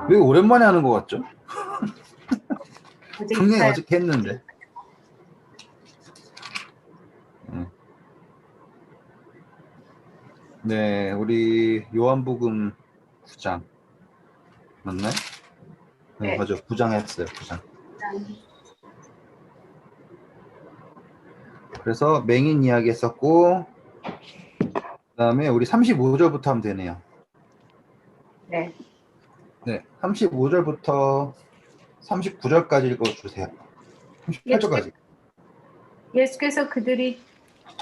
왜 오랜만에 하는 것 같죠? 분명히 어제 어저께 했는데. 네, 우리 요한복음 9장 맞나요? 네, 네. 맞아. 9장 했어요. 9장. 그래서 맹인 이야기 했었고, 그다음에 우리 35절부터 하면 되네요. 네. 네, 35절부터 39절까지 읽어주세요. 38절까지. 예수께서 그들이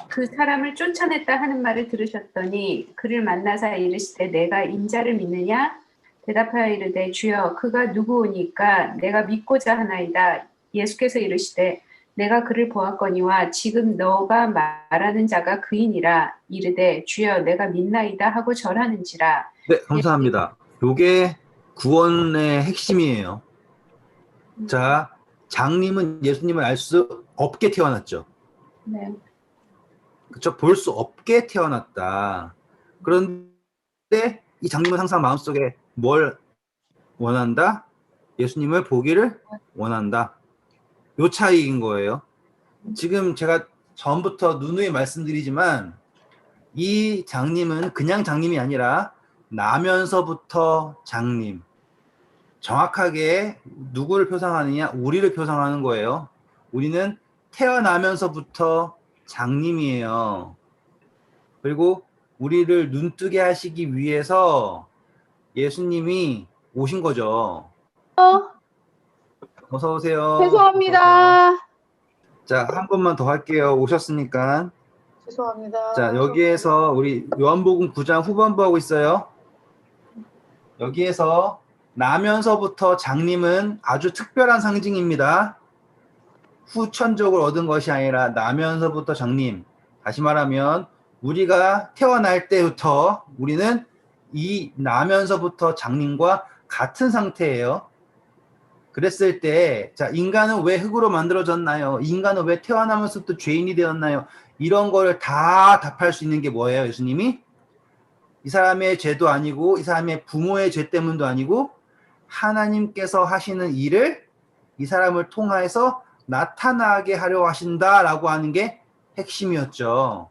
그 사람을 쫓아냈다 하는 말을 들으셨더니 그를 만나사 이르시되 내가 인자를 믿느냐? 대답하여 이르되 주여 그가 누구오니까 내가 믿고자 하나이다. 예수께서 이르시되 내가 그를 보았거니와 지금 너가 말하는 자가 그이니라. 이르되 주여 내가 믿나이다 하고 절하는지라. 네, 감사합니다. 요게 구원의 핵심이에요. 자, 장님은 예수님을 알 수 없게 태어났죠. 네. 그쵸? 볼 수 없게 태어났다. 그런데 이 장님은 항상 마음속에 뭘 원한다? 예수님을 보기를 원한다. 요 차이인 거예요. 지금 제가 전부터 누누이 말씀드리지만 이 장님은 그냥 장님이 아니라 나면서부터 장님. 정확하게 누구를 표상하느냐? 우리를 표상하는 거예요. 우리는 태어나면서부터 장님이에요. 그리고 우리를 눈뜨게 하시기 위해서 예수님이 오신 거죠. 어서 오세요. 죄송합니다. 자, 한 번만 더 할게요. 오셨으니까. 죄송합니다. 자, 여기에서 우리 요한복음 9장 후반부 하고 있어요. 여기에서 나면서부터 장님은 아주 특별한 상징입니다. 후천적으로 얻은 것이 아니라 나면서부터 장님. 다시 말하면 우리가 태어날 때부터 우리는 이 나면서부터 장님과 같은 상태예요. 그랬을 때, 자, 인간은 왜 흙으로 만들어졌나요? 인간은 왜 태어나면서부터 죄인이 되었나요? 이런 거를 다 답할 수 있는 게 뭐예요, 예수님이? 이 사람의 죄도 아니고, 이 사람의 부모의 죄 때문도 아니고, 하나님께서 하시는 일을 이 사람을 통해서 나타나게 하려 하신다라고 하는 게 핵심이었죠.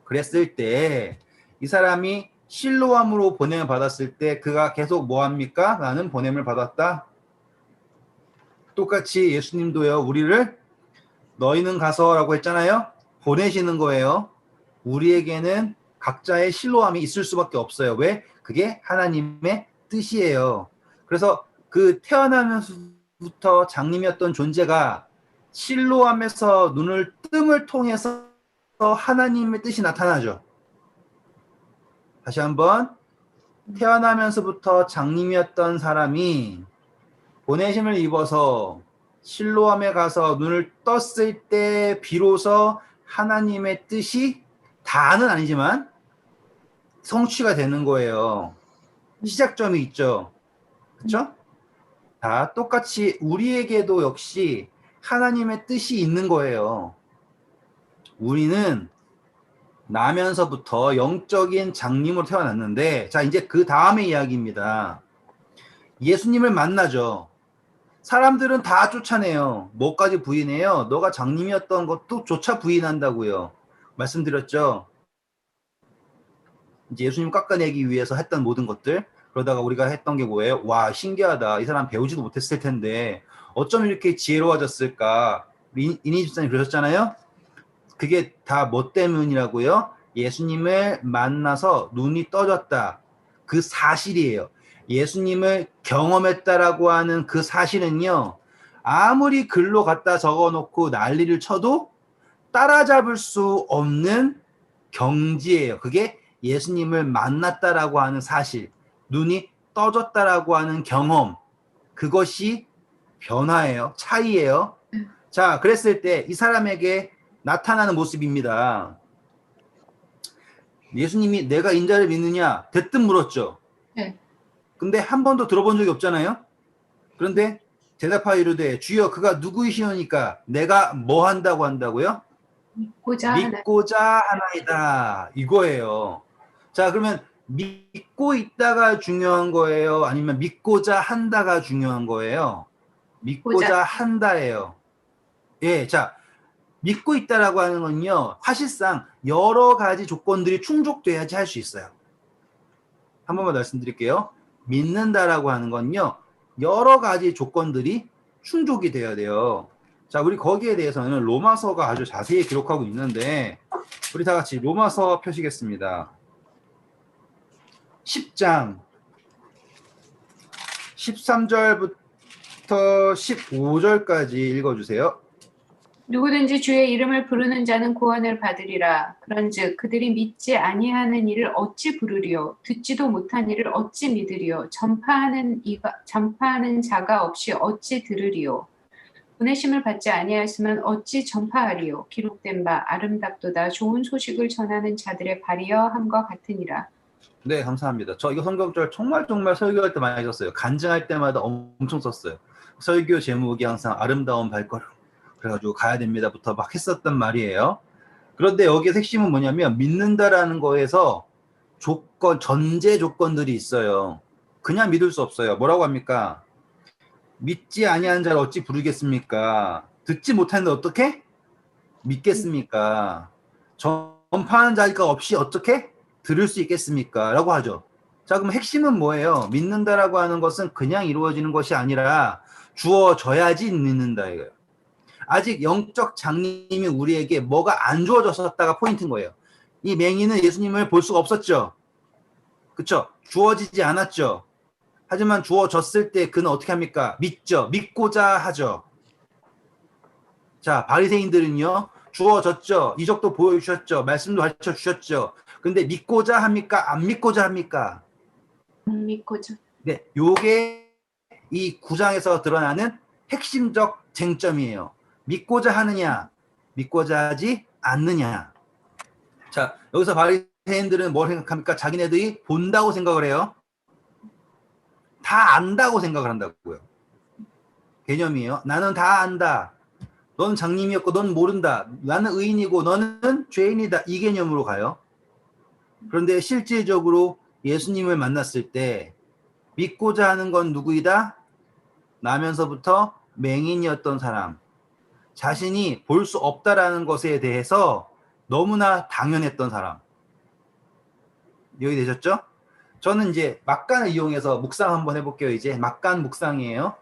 그랬을 때, 이 사람이 실로암으로 보냄을 받았을 때, 그가 계속 뭐합니까? 나는 보냄을 받았다. 똑같이 예수님도요, 우리를 너희는 가서라고 했잖아요. 보내시는 거예요. 우리에게는 각자의 실로함이 있을 수밖에 없어요. 왜? 그게 하나님의 뜻이에요. 그래서 그 태어나면서부터 장님이었던 존재가 실로함에서 눈을 뜸을 통해서 하나님의 뜻이 나타나죠. 다시 한번 태어나면서부터 장님이었던 사람이 보내심을 입어서 실로암에 가서 눈을 떴을 때 비로소 하나님의 뜻이 다는 아니지만 성취가 되는 거예요. 시작점이 있죠. 그렇죠? 다 똑같이 우리에게도 역시 하나님의 뜻이 있는 거예요. 우리는 나면서부터 영적인 장님으로 태어났는데, 자, 이제 그 다음의 이야기입니다. 예수님을 만나죠. 사람들은 다 쫓아내요. 뭐까지 부인해요? 너가 장님이었던 것도 조차 부인한다고요. 말씀드렸죠. 이제 예수님 깎아내기 위해서 했던 모든 것들. 그러다가 우리가 했던 게 뭐예요? 와, 신기하다. 이 사람 배우지도 못했을 텐데 어쩜 이렇게 지혜로워졌을까? 이니 집사님 그러셨잖아요. 그게 다 뭐 때문이라고요? 예수님을 만나서 눈이 떠졌다. 그 사실이에요. 예수님을 경험했다라고 하는 그 사실은요. 아무리 글로 갖다 적어놓고 난리를 쳐도 따라잡을 수 없는 경지예요. 그게 예수님을 만났다라고 하는 사실, 눈이 떠졌다라고 하는 경험, 그것이 변화예요. 차이예요. 자, 그랬을 때 이 사람에게 나타나는 모습입니다. 예수님이 내가 인자를 믿느냐? 대뜸 물었죠. 네. 근데 한 번도 들어본 적이 없잖아요. 그런데 대답하여 이르되 주여 그가 누구이시오니까 내가 뭐 한다고 믿고자 하나이다. 이거예요. 자, 그러면 믿고 있다가 중요한 거예요? 아니면 믿고자 한다가 중요한 거예요? 믿고자 한다예요. 예, 자, 믿고 있다라고 하는 건요, 사실상 여러 가지 조건들이 충족돼야지 할 수 있어요. 한 번만 말씀드릴게요. 믿는다라고 하는 건요, 여러 가지 조건들이 충족이 돼야 돼요. 자, 우리 거기에 대해서는 로마서가 아주 자세히 기록하고 있는데, 우리 다 같이 로마서 펴시겠습니다. 10장 13절부터 15절까지 읽어주세요. 누구든지 주의 이름을 부르는 자는 구원을 받으리라. 그런즉 그들이 믿지 아니하는 이를 어찌 부르리요? 듣지도 못한 이를 어찌 믿으리요? 전파하는 자가 없이 어찌 들으리요? 보내심을 받지 아니하였으면 어찌 전파하리요? 기록된 바 아름답도다 좋은 소식을 전하는 자들의 발이여 함과 같으니라. 네, 감사합니다. 저 이거 성경절 정말 설교할 때 많이 썼어요. 간증할 때마다 엄청 썼어요. 설교 제목이 항상 아름다운 발걸음. 그래가지고 가야 됩니다부터 막 했었단 말이에요. 그런데 여기에 핵심은 뭐냐면 믿는다라는 거에서 전제 조건들이 있어요. 그냥 믿을 수 없어요. 뭐라고 합니까? 믿지 아니하는 자를 어찌 부르겠습니까? 듣지 못하는데 어떻게 믿겠습니까? 전파하는 자가 없이 어떻게 들을 수 있겠습니까? 라고 하죠. 자, 그럼 핵심은 뭐예요? 믿는다라고 하는 것은 그냥 이루어지는 것이 아니라 주어져야지 믿는다 이거예요. 아직 영적 장님이 우리에게 뭐가 안 주어졌었다가 포인트인 거예요. 이 맹인은 예수님을 볼 수가 없었죠. 그쵸? 주어지지 않았죠. 하지만 주어졌을 때 그는 어떻게 합니까? 믿죠. 믿고자 하죠. 자, 바리새인들은요. 주어졌죠. 이적도 보여주셨죠. 말씀도 가르쳐 주셨죠. 근데 믿고자 합니까? 안 믿고자 합니까? 믿고자. 네, 요게 이 9장에서 드러나는 핵심적 쟁점이에요. 믿고자 하느냐, 믿고자 하지 않느냐. 자, 여기서 바리새인들은 뭘 생각합니까? 자기네들이 본다고 생각을 해요. 다 안다고 생각을 한다고요. 개념이에요. 나는 다 안다. 넌 장님이었고 넌 모른다. 나는 의인이고 너는 죄인이다. 이 개념으로 가요. 그런데 실질적으로 예수님을 만났을 때 믿고자 하는 건 누구이다? 나면서부터 맹인이었던 사람. 자신이 볼 수 없다라는 것에 대해서 너무나 당연했던 사람. 여기 되셨죠? 저는 이제 막간을 이용해서 묵상 한번 해볼게요. 이제 막간 묵상이에요.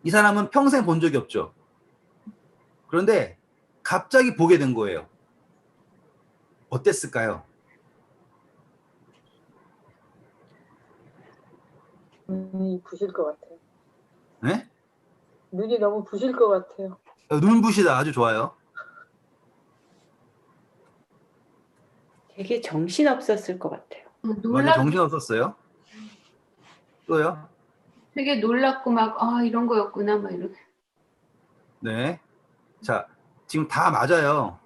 이 사람은 평생 본 적이 없죠. 그런데 갑자기 보게 된 거예요. 어땠을까요? 눈이 부실 것 같아요. 네? 눈이 너무 부실 것 같아요. 눈부시다. 아주 좋아요. 되게 정신없었을 것 같아요. 맞아, 정신없었어요. 또요? 되게 놀랍고 막 이런 거였구나 막 이렇게. 네. 자, 지금 다 맞아요.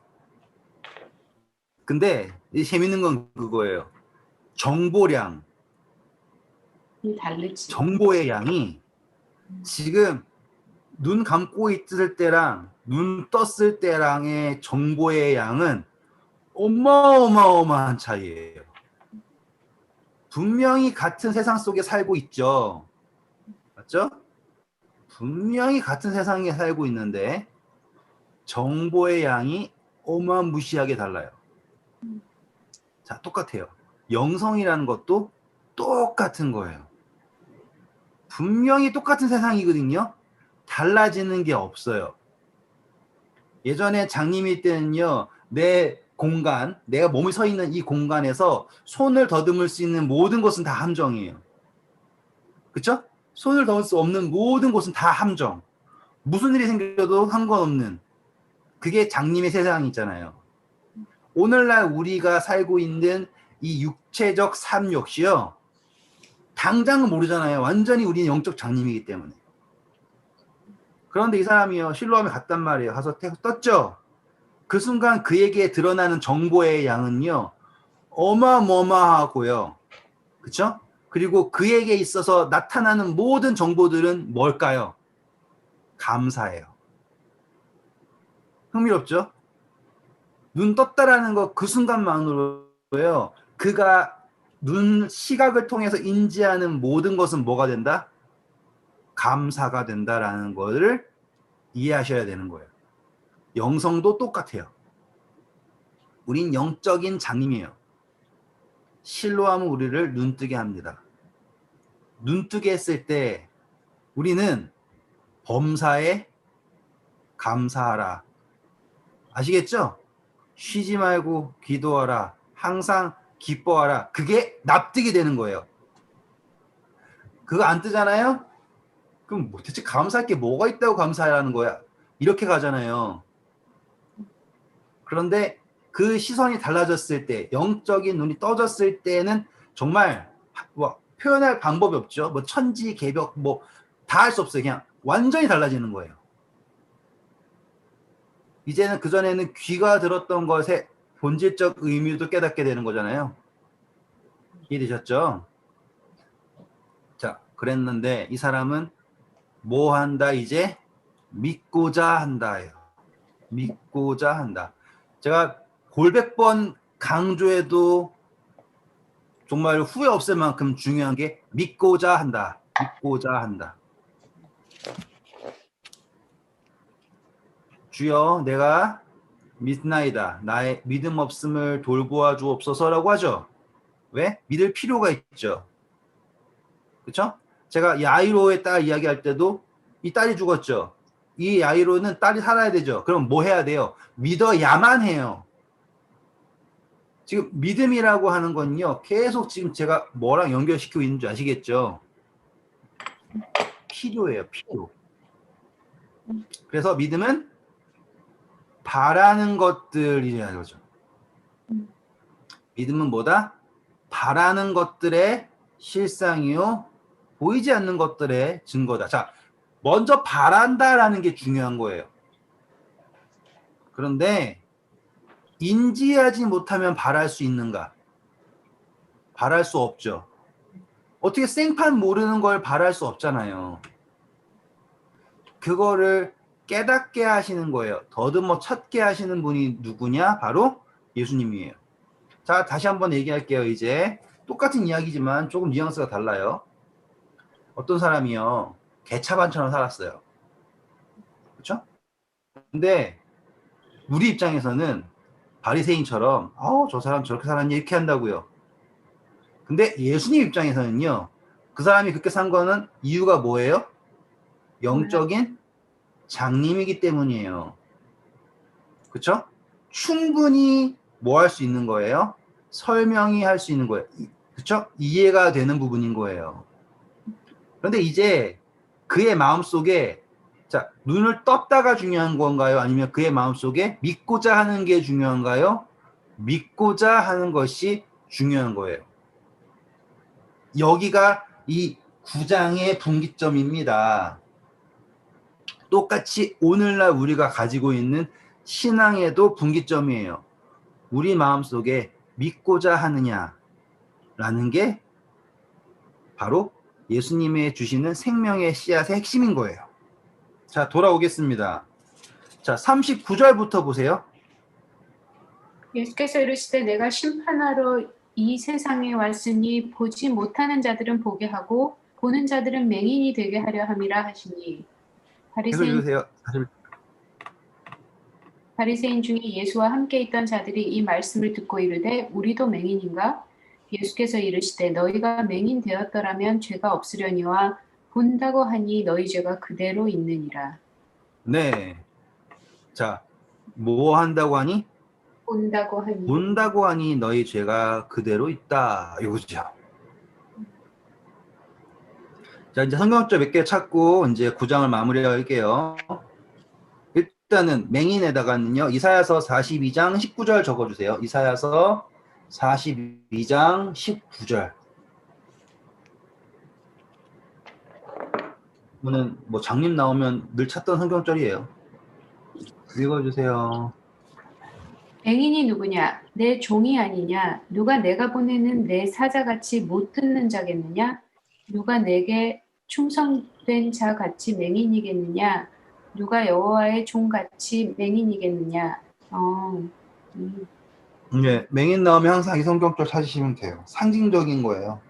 근데 이 재밌는 건 그거예요. 정보량, 다르지. 정보의 양이 지금 눈 감고 있을 때랑 눈 떴을 때랑의 정보의 양은 어마어마한 차이예요. 분명히 같은 세상 속에 살고 있죠. 맞죠? 분명히 같은 세상에 살고 있는데 정보의 양이 어마무시하게 달라요. 자, 똑같아요. 영성이라는 것도 똑같은 거예요. 분명히 똑같은 세상이거든요. 달라지는 게 없어요. 예전에 장님일 때는요, 내 공간, 내가 몸이 서 있는 이 공간에서 손을 더듬을 수 있는 모든 것은 다 함정이에요. 그쵸? 손을 더듬을 수 없는 모든 곳은 다 함정. 무슨 일이 생겨도 상관없는. 그게 장님의 세상이잖아요. 오늘날 우리가 살고 있는 이 육체적 삶 역시요. 당장은 모르잖아요. 완전히 우리는 영적 장님이기 때문에. 그런데 이 사람이요. 실로암에 갔단 말이에요. 가서 떴죠. 그 순간 그에게 드러나는 정보의 양은요. 어마어마하고요. 그쵸? 그리고 그에게 있어서 나타나는 모든 정보들은 뭘까요? 감사예요. 흥미롭죠? 눈 떴다라는 거 그 순간만으로 거예요. 그가 눈 시각을 통해서 인지하는 모든 것은 뭐가 된다? 감사가 된다라는 것을 이해하셔야 되는 거예요. 영성도 똑같아요. 우린 영적인 장님이에요. 실로하면 우리를 눈뜨게 합니다. 눈뜨게 했을 때 우리는 범사에 감사하라. 아시겠죠? 쉬지 말고 기도하라. 항상 기뻐하라. 그게 납득이 되는 거예요. 그거 안 뜨잖아요? 그럼 대체 감사할 게 뭐가 있다고 감사하라는 거야? 이렇게 가잖아요. 그런데 그 시선이 달라졌을 때, 영적인 눈이 떠졌을 때는 정말 뭐 표현할 방법이 없죠. 뭐 천지, 개벽, 뭐 다 할 수 없어요. 그냥 완전히 달라지는 거예요. 이제는 그전에는 귀가 들었던 것의 본질적 의미도 깨닫게 되는 거잖아요. 이해되셨죠? 자, 그랬는데 이 사람은 뭐 한다 이제? 믿고자 한다예요. 믿고자 한다. 제가 골백 번 강조해도 정말 후회 없을 만큼 중요한 게 믿고자 한다. 믿고자 한다. 주여 내가 믿나이다. 나의 믿음 없음을 돌보아 주옵소서라고 하죠. 왜? 믿을 필요가 있죠. 그렇죠? 제가 야이로의 딸 이야기할 때도 이 딸이 죽었죠. 이 야이로는 딸이 살아야 되죠. 그럼 뭐 해야 돼요? 믿어야만 해요. 지금 믿음이라고 하는 건요. 계속 지금 제가 뭐랑 연결시키고 있는 줄 아시겠죠? 필요예요. 필요. 그래서 믿음은 바라는 것들이라는 거죠. 믿음은 뭐다? 바라는 것들의 실상이요. 보이지 않는 것들의 증거다. 자, 먼저 바란다라는 게 중요한 거예요. 그런데 인지하지 못하면 바랄 수 있는가? 바랄 수 없죠. 어떻게 생판 모르는 걸 바랄 수 없잖아요. 그거를 깨닫게 하시는 거예요. 더듬어 찾게 하시는 분이 누구냐? 바로 예수님이에요. 자, 다시 한번 얘기할게요. 이제 똑같은 이야기지만 조금 뉘앙스가 달라요. 어떤 사람이요. 개차반처럼 살았어요. 그렇죠? 근데 우리 입장에서는 바리새인처럼 저 사람 저렇게 살았니 이렇게 한다고요. 근데 예수님 입장에서는요. 그 사람이 그렇게 산 거는 이유가 뭐예요? 영적인 장님이기 때문이에요. 그렇죠? 충분히 뭐 할 수 있는 거예요? 설명이 할 수 있는 거예요. 그렇죠? 이해가 되는 부분인 거예요. 그런데 이제 그의 마음속에 자, 눈을 떴다가 중요한 건가요? 아니면 그의 마음속에 믿고자 하는 게 중요한가요? 믿고자 하는 것이 중요한 거예요. 여기가 이 9장의 분기점입니다. 똑같이 오늘날 우리가 가지고 있는 신앙에도 분기점이에요. 우리 마음속에 믿고자 하느냐라는 게 바로 예수님의 주시는 생명의 씨앗의 핵심인 거예요. 자, 돌아오겠습니다. 자, 39절부터 보세요. 예수께서 이르시되 내가 심판하러 이 세상에 왔으니 보지 못하는 자들은 보게 하고 보는 자들은 맹인이 되게 하려 함이라 하시니 계속 읽으세요. 바리새인 중에 예수와 함께 있던 자들이 이 말씀을 듣고 이르되 우리도 맹인인가? 예수께서 이르시되 너희가 맹인 되었더라면 죄가 없으려니와 본다고 하니 너희 죄가 그대로 있느니라. 네. 자, 뭐 한다고 하니? 본다고 하니. 본다고 하니 너희 죄가 그대로 있다. 이거죠. 자, 이제 성경적 몇 개 찾고 이제 9장을 마무리할게요. 일단은 맹인에다가는요. 이사야서 42장 19절 적어주세요. 이사야서 42장 19절. 이거는 뭐 장님 나오면 늘 찾던 성경절이에요. 읽어주세요. 맹인이 누구냐? 내 종이 아니냐? 누가 내가 보내는 내 사자같이 못 듣는 자겠느냐? 누가 내게 충성된 자같이 맹인이겠느냐? 누가 여호와의 종같이 맹인이겠느냐? 네, 맹인 나오면 항상 이성격절 찾으시면 돼요. 상징적인 거예요.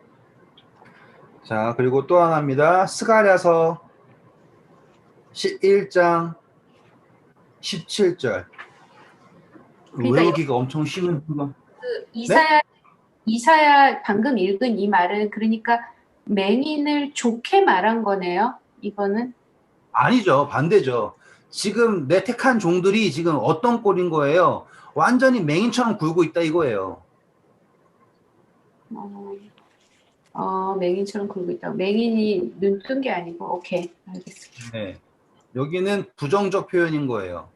자, 그리고 또 하나입니다. 스가랴서 11장 17절. 그러니까 외우기가 엄청 쉬운 거. 그 이사야 방금 읽은 이 말은 그러니까 맹인을 좋게 말한 거네요. 이거는 아니죠. 반대죠. 지금 내 택한 종들이 지금 어떤 꼴인 거예요? 완전히 맹인처럼 굴고 있다 이거예요. 맹인처럼 굴고 있다. 맹인이 눈 뜬 게 아니고 오케이 알겠습니다. 네. 여기는 부정적 표현인 거예요.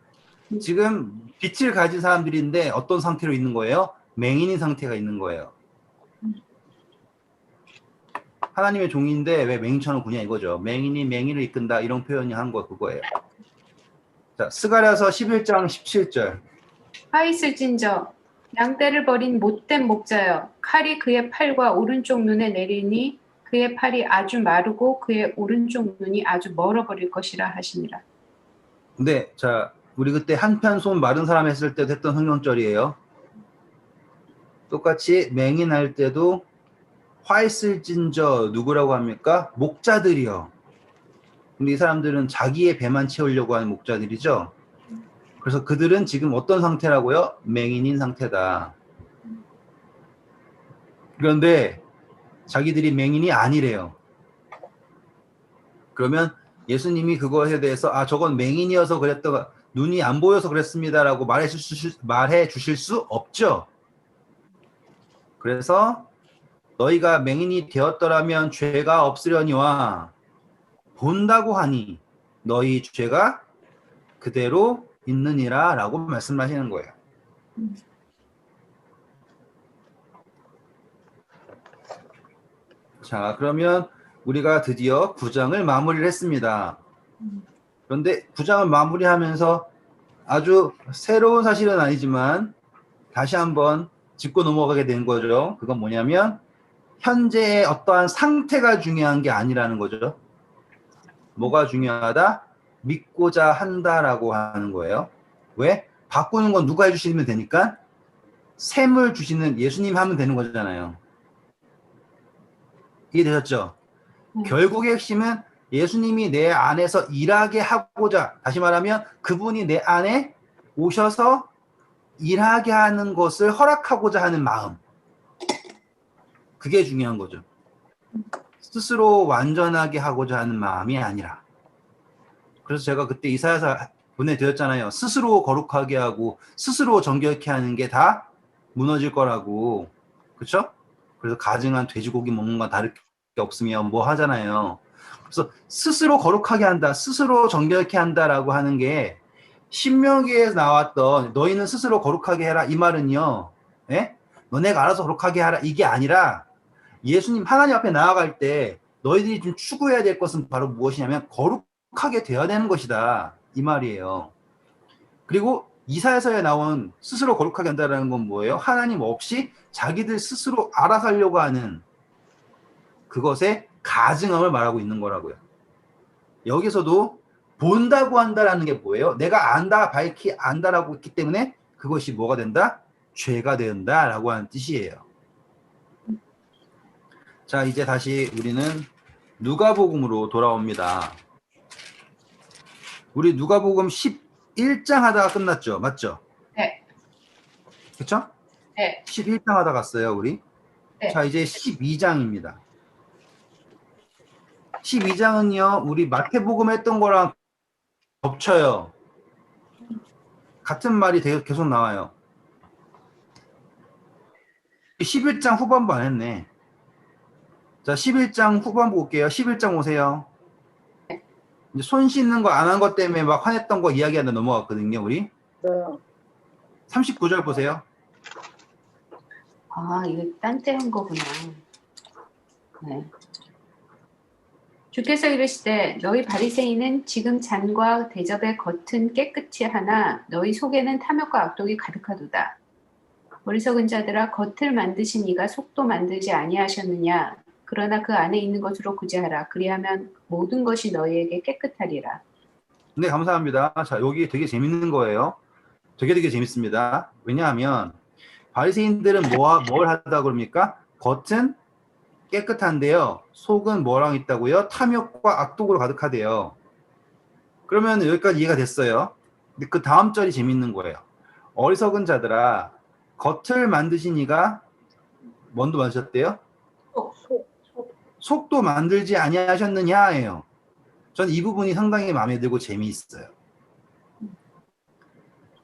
지금 빛을 가진 사람들인데 어떤 상태로 있는 거예요? 맹인인 상태가 있는 거예요. 하나님의 종인데 왜 맹인처럼 구냐 이거죠. 맹인이 맹인을 이끈다 이런 표현이 한 거 그거예요. 자, 스가랴서 11장 17절. 화 있을진저 양떼를 버린 못된 목자여 칼이 그의 팔과 오른쪽 눈에 내리니 그의 팔이 아주 마르고 그의 오른쪽 눈이 아주 멀어버릴 것이라 하시니라. 근데 자, 우리 그때 한편 손 마른 사람 했을 때도 했던 성경절이에요. 똑같이 맹인할 때도 화 있을진저 누구라고 합니까? 목자들이요. 근데 이 사람들은 자기의 배만 채우려고 하는 목자들이죠. 그래서 그들은 지금 어떤 상태라고요? 맹인인 상태다. 그런데 자기들이 맹인이 아니래요. 그러면 예수님이 그것에 대해서 저건 맹인이어서 그랬다가 눈이 안 보여서 그랬습니다라고 말해 주실 수 없죠. 그래서 너희가 맹인이 되었더라면 죄가 없으려니와 본다고 하니 너희 죄가 그대로 있느니라 라고 말씀하시는 거예요. 자, 그러면 우리가 드디어 9장을 마무리를 했습니다. 그런데 9장을 마무리하면서 아주 새로운 사실은 아니지만 다시 한번 짚고 넘어가게 된 거죠. 그건 뭐냐면 현재의 어떠한 상태가 중요한 게 아니라는 거죠. 뭐가 중요하다? 믿고자 한다라고 하는 거예요. 왜? 바꾸는 건 누가 해주시면 되니까 샘을 주시는 예수님 하면 되는 거잖아요. 이해되셨죠? 결국의 핵심은 예수님이 내 안에서 일하게 하고자, 다시 말하면 그분이 내 안에 오셔서 일하게 하는 것을 허락하고자 하는 마음. 그게 중요한 거죠. 스스로 완전하게 하고자 하는 마음이 아니라. 그래서 제가 그때 이사야서 보내드렸잖아요. 스스로 거룩하게 하고 스스로 정결케 하는 게 다 무너질 거라고. 그렇죠? 그래서 가증한 돼지고기 먹는 건 다를 게 없으면 뭐 하잖아요. 그래서 스스로 거룩하게 한다, 스스로 정결케 한다라고 하는 게 신명기에 나왔던 너희는 스스로 거룩하게 해라 이 말은요. 예? 너네가 알아서 거룩하게 하라 이게 아니라 예수님 하나님 앞에 나아갈 때 너희들이 좀 추구해야 될 것은 바로 무엇이냐면 거룩하게 되어야 되는 것이다 이 말이에요. 그리고 이사야서에 나온 스스로 거룩하게 한다는 건 뭐예요? 하나님 없이 자기들 스스로 알아서 하려고 하는 그것의 가증함을 말하고 있는 거라고요. 여기서도 본다고 한다라는 게 뭐예요? 내가 안다, 밝히 안다라고 했기 때문에 그것이 뭐가 된다? 죄가 된다라고 하는 뜻이에요. 자, 이제 다시 우리는 누가복음으로 돌아옵니다. 우리 누가복음 11장 하다가 끝났죠? 맞죠? 네. 그렇죠? 네. 11장 하다 갔어요, 우리. 네. 자, 이제 12장입니다. 12장은요, 우리 마태복음 했던 거랑 겹쳐요. 같은 말이 계속 나와요. 11장 후반부 안 했네. 자, 11장 후반부 볼게요. 11장 오세요. 이제 손 씻는 거 안 한 것 때문에 막 화냈던 거 이야기하다 넘어갔거든요, 우리. 네. 39절 보세요. 이거 딴 때 한 거구나. 네. 주께서 이르시되 너희 바리새인은 지금 잔과 대접의 겉은 깨끗이 하나 너희 속에는 탐욕과 악독이 가득하도다. 어리석은 자들아 겉을 만드신 이가 속도 만들지 아니하셨느냐. 그러나 그 안에 있는 것으로 구제하라. 그리하면 모든 것이 너희에게 깨끗하리라. 네, 감사합니다. 자, 여기 되게 재밌는 거예요. 되게 재밌습니다. 왜냐하면 바리새인들은 뭘 하다 그럽니까? 겉은 깨끗한데요. 속은 뭐랑 있다고요? 탐욕과 악독으로 가득하대요. 그러면 여기까지 이해가 됐어요. 근데 그 다음 절이 재밌는 거예요. 어리석은 자들아, 겉을 만드신 이가 뭔도 만드셨대요? 속. 속도 만들지 아니하셨느냐예요. 전 이 부분이 상당히 마음에 들고 재미있어요.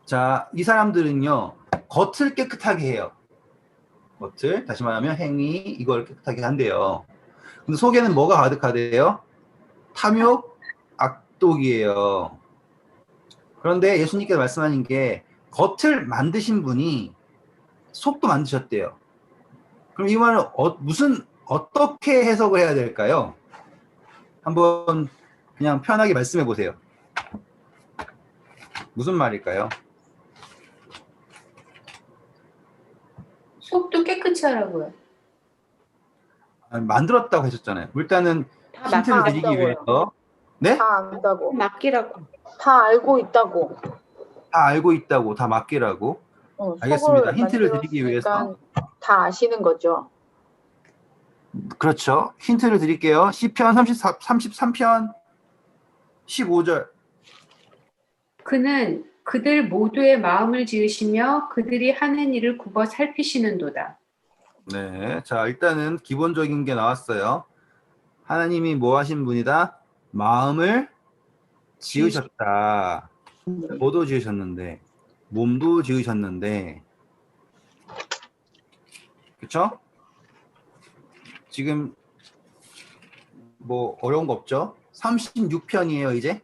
자, 이 사람들은요, 겉을 깨끗하게 해요. 겉을, 다시 말하면 행위, 이걸 깨끗하게 한대요. 근데 속에는 뭐가 가득하대요? 탐욕, 악독이에요. 그런데 예수님께서 말씀하신 게 겉을 만드신 분이 속도 만드셨대요. 그럼 이 말은 어떻게 해석을 해야 될까요? 한번 그냥 편하게 말씀해 보세요. 무슨 말일까요? 속도 깨끗이 하라고요. 아니, 만들었다고 하셨잖아요. 일단은 다 힌트를 막- 드리기 위해서 네? 다 안다고. 맡기라고. 다 알고 있다고. 다 알고 있다고, 다 맡기라고. 알겠습니다. 속을 힌트를 드리기 위해서. 만들었으니까 다 아시는 거죠. 그렇죠. 힌트를 드릴게요. 시편 33편 15절. 그는 그들 모두의 마음을 지으시며 그들이 하는 일을 굽어 살피시는도다. 네. 자, 일단은 기본적인 게 나왔어요. 하나님이 뭐 하신 분이다? 마음을 지으셨다. 뭐도 지으셨는데, 몸도 지으셨는데, 그쵸? 지금 뭐 어려운 거 없죠? 36편이에요, 이제.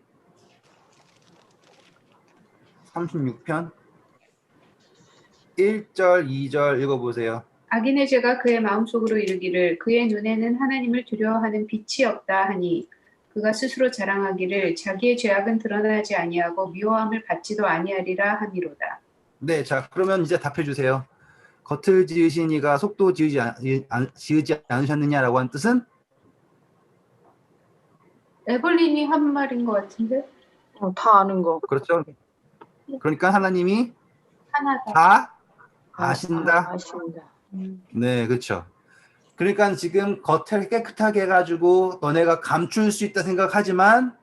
36편. 1절, 2절 읽어보세요. 악인의 죄가 그의 마음속으로 이르기를 그의 눈에는 하나님을 두려워하는 빛이 없다 하니 그가 스스로 자랑하기를 자기의 죄악은 드러나지 아니하고 미워함을 받지도 아니하리라 함이로다. 네, 자, 그러면 이제 답해 주세요. 겉을 지으신 이가 속도 지으지 않으셨느냐라고 한 뜻은? 에벌린이 한 말인 것 같은데 다 아는 거. 그렇죠. 그러니까 하나님이 하나다. 다 아신다. 아신다. 네, 그렇죠. 그러니까 지금 겉을 깨끗하게 해가지고 너네가 감출 수 있다 생각하지만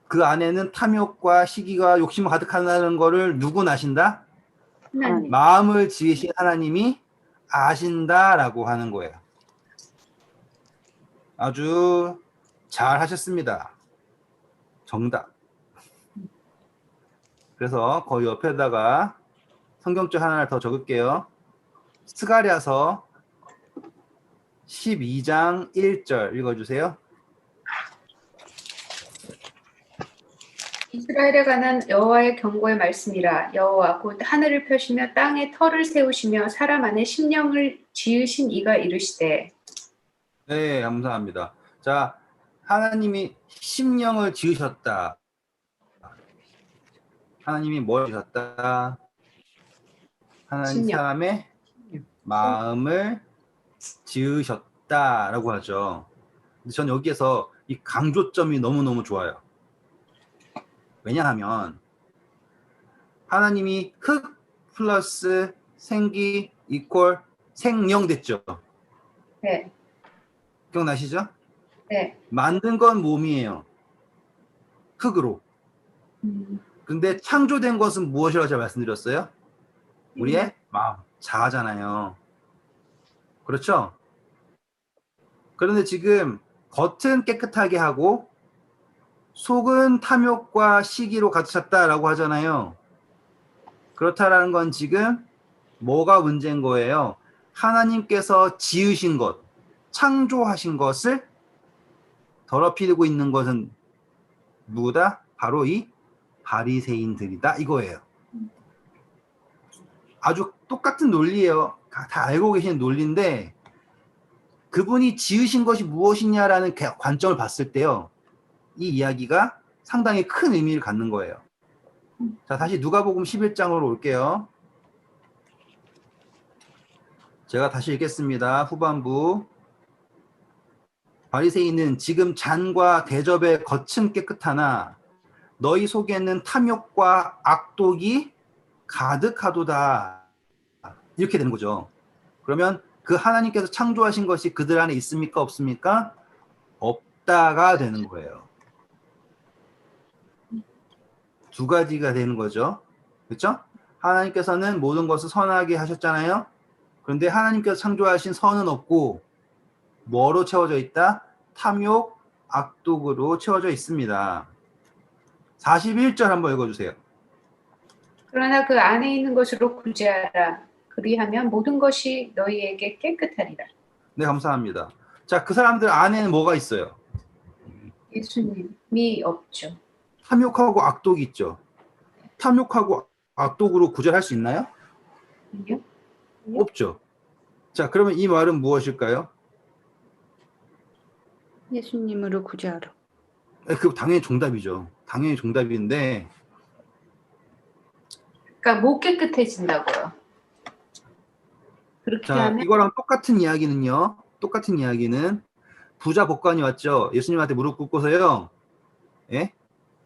그 안에는 탐욕과 시기가 욕심을 가득하다는 거를 누구 아신다? 하나님. 마음을 지으신 하나님이 아신다라고 하는 거예요. 아주 잘 하셨습니다. 정답. 그래서 거기 옆에다가 성경책 하나를 더 적을게요. 스가랴서 12장 1절 읽어주세요. 이스라엘에 관한 여호와의 경고의 말씀이라. 여호와 곧 하늘을 펴시며 땅에 터를 세우시며 사람 안에 심령을 지으신 이가 이르시되. 네, 감사합니다. 자, 하나님이 심령을 지으셨다. 하나님이 뭘 지으셨다? 하나님 심령. 사람의 마음을 지으셨다라고 하죠. 근데 전 여기에서 이 강조점이 너무너무 좋아요. 왜냐하면 하나님이 흙 플러스 생기 이퀄 생명 됐죠. 네. 기억나시죠? 네. 만든 건 몸이에요. 흙으로. 근데 창조된 것은 무엇이라고 제가 말씀드렸어요? 우리의 마음, 자아잖아요. 그렇죠? 그런데 지금 겉은 깨끗하게 하고 속은 탐욕과 시기로 가득 찼다라고 하잖아요. 그렇다라는 건 지금 뭐가 문제인 거예요? 하나님께서 지으신 것, 창조하신 것을 더럽히고 있는 것은 누구다? 바로 이 바리새인들이다 이거예요. 아주 똑같은 논리예요. 다 알고 계시는 논리인데 그분이 지으신 것이 무엇이냐라는 관점을 봤을 때요. 이 이야기가 상당히 큰 의미를 갖는 거예요. 자, 다시 누가복음 11장으로 올게요. 제가 다시 읽겠습니다. 후반부. 바리새인은 지금 잔과 대접의 겉은 깨끗하나 너희 속에는 탐욕과 악독이 가득하도다. 이렇게 되는 거죠. 그러면 그 하나님께서 창조하신 것이 그들 안에 있습니까? 없습니까? 없다가 되는 거예요. 두 가지가 되는 거죠. 그렇죠? 하나님께서는 모든 것을 선하게 하셨잖아요. 그런데 하나님께서 창조하신 선은 없고 뭐로 채워져 있다? 탐욕, 악독으로 채워져 있습니다. 41절 한번 읽어주세요. 그러나 그 안에 있는 것으로 구제하라. 그리하면 모든 것이 너희에게 깨끗하리라. 네, 감사합니다. 자, 그 사람들 안에는 뭐가 있어요? 예수님이 없죠. 탐욕하고 악독이 있죠. 탐욕하고 악독으로 구제할 수 있나요? 아니요? 없죠. 자, 그러면 이 말은 무엇일까요? 예수님으로 구제하라. 그 당연히 정답이죠. 당연히 정답인데 그러니까 못 깨끗해진다고요. 그렇게 자, 하면 이거랑 똑같은 이야기는요. 똑같은 이야기는 부자 법관이 왔죠. 예수님한테 무릎 꿇고서요. 예?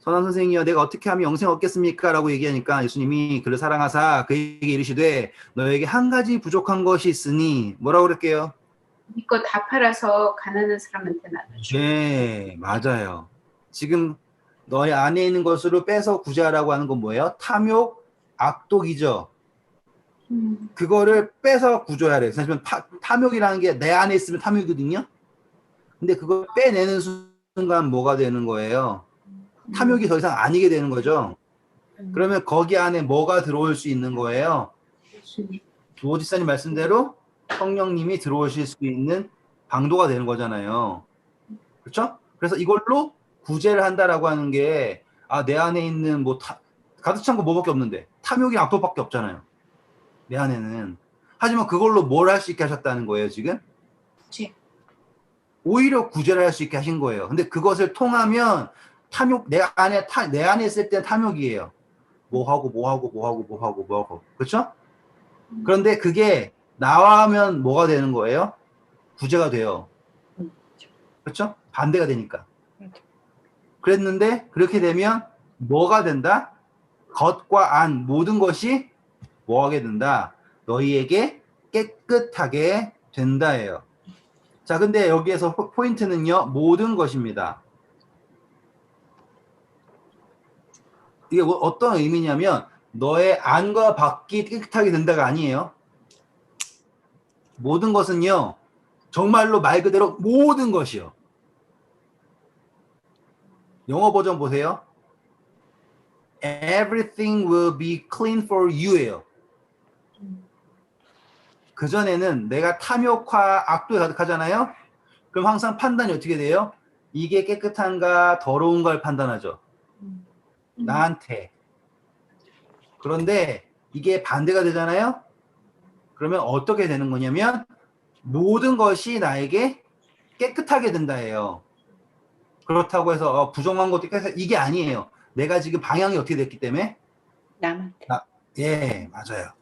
선한 선생이여 내가 어떻게 하면 영생 얻겠습니까? 라고 얘기하니까 예수님이 그를 사랑하사 그에게 이르시되 너에게 한 가지 부족한 것이 있으니 뭐라고 그럴게요? 이거 다 팔아서 가난한 사람한테 나눠줘. 네, 맞아요. 지금 너의 안에 있는 것으로 빼서 구제하라고 하는 건 뭐예요? 탐욕, 악독이죠. 그거를 빼서 구조하래. 사실 탐욕이라는 게 내 안에 있으면 탐욕이거든요. 근데 그걸 빼내는 순간 뭐가 되는 거예요? 탐욕이 더 이상 아니게 되는 거죠. 그러면 거기 안에 뭐가 들어올 수 있는 거예요? 예수님. 조지사님 말씀대로 성령님이 들어오실 수 있는 방도가 되는 거잖아요. 그렇죠? 그래서 이걸로 구제를 한다라고 하는 게 내 안에 있는 뭐 가득 찬 거 뭐밖에 없는데 탐욕이랑 악독밖에 없잖아요. 내 안에는. 하지만 그걸로 뭘 할 수 있게 하셨다는 거예요, 지금? 그치. 오히려 구제를 할 수 있게 하신 거예요. 근데 그것을 통하면 탐욕, 내 안에 있을 때 탐욕이에요. 뭐 하고. 그렇죠? 그런데 그게 나와면 뭐가 되는 거예요? 구제가 돼요. 그렇죠? 반대가 되니까. 그랬는데 그렇게 되면 뭐가 된다? 겉과 안 모든 것이 뭐 하게 된다? 너희에게 깨끗하게 된다예요. 자, 근데 여기에서 포인트는요. 모든 것입니다. 이게 어떤 의미냐면 너의 안과 밖이 깨끗하게 된다가 아니에요. 모든 것은요. 정말로 말 그대로 모든 것이요. 영어 버전 보세요. Everything will be clean for you예요. 그전에는 내가 탐욕과 악도에 가득하잖아요. 그럼 항상 판단이 어떻게 돼요? 이게 깨끗한가 더러운 걸 판단하죠. 나한테. 그런데 이게 반대가 되잖아요. 그러면 어떻게 되는 거냐면 모든 것이 나에게 깨끗하게 된다예요. 그렇다고 해서 부정한 것도 깨끗해 이게 아니에요. 내가 지금 방향이 어떻게 됐기 때문에 남한테. 예, 맞아요.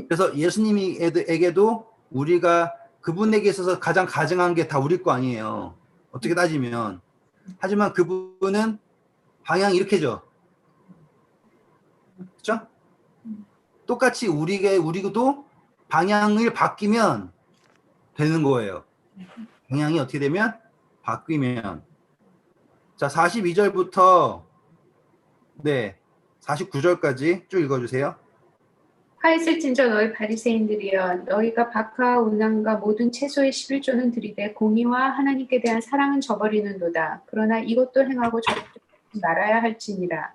그래서 예수님에게도 우리가 그분에게 있어서 가장 가증한 게 다 우리 거 아니에요. 어떻게 따지면. 하지만 그분은 방향이 이렇게죠. 그렇죠? 똑같이 우리도 방향을 바뀌면 되는 거예요. 방향이 어떻게 되면 바뀌면. 자, 42절부터 네, 49절까지 쭉 읽어주세요. 화 있을진저 너희 바리새인들이여 너희가 박하와 운항과 모든 채소의 11조는 들이되 공의와 하나님께 대한 사랑은 저버리는도다. 그러나 이것도 행하고 저것도 하지 말아야 할지니라.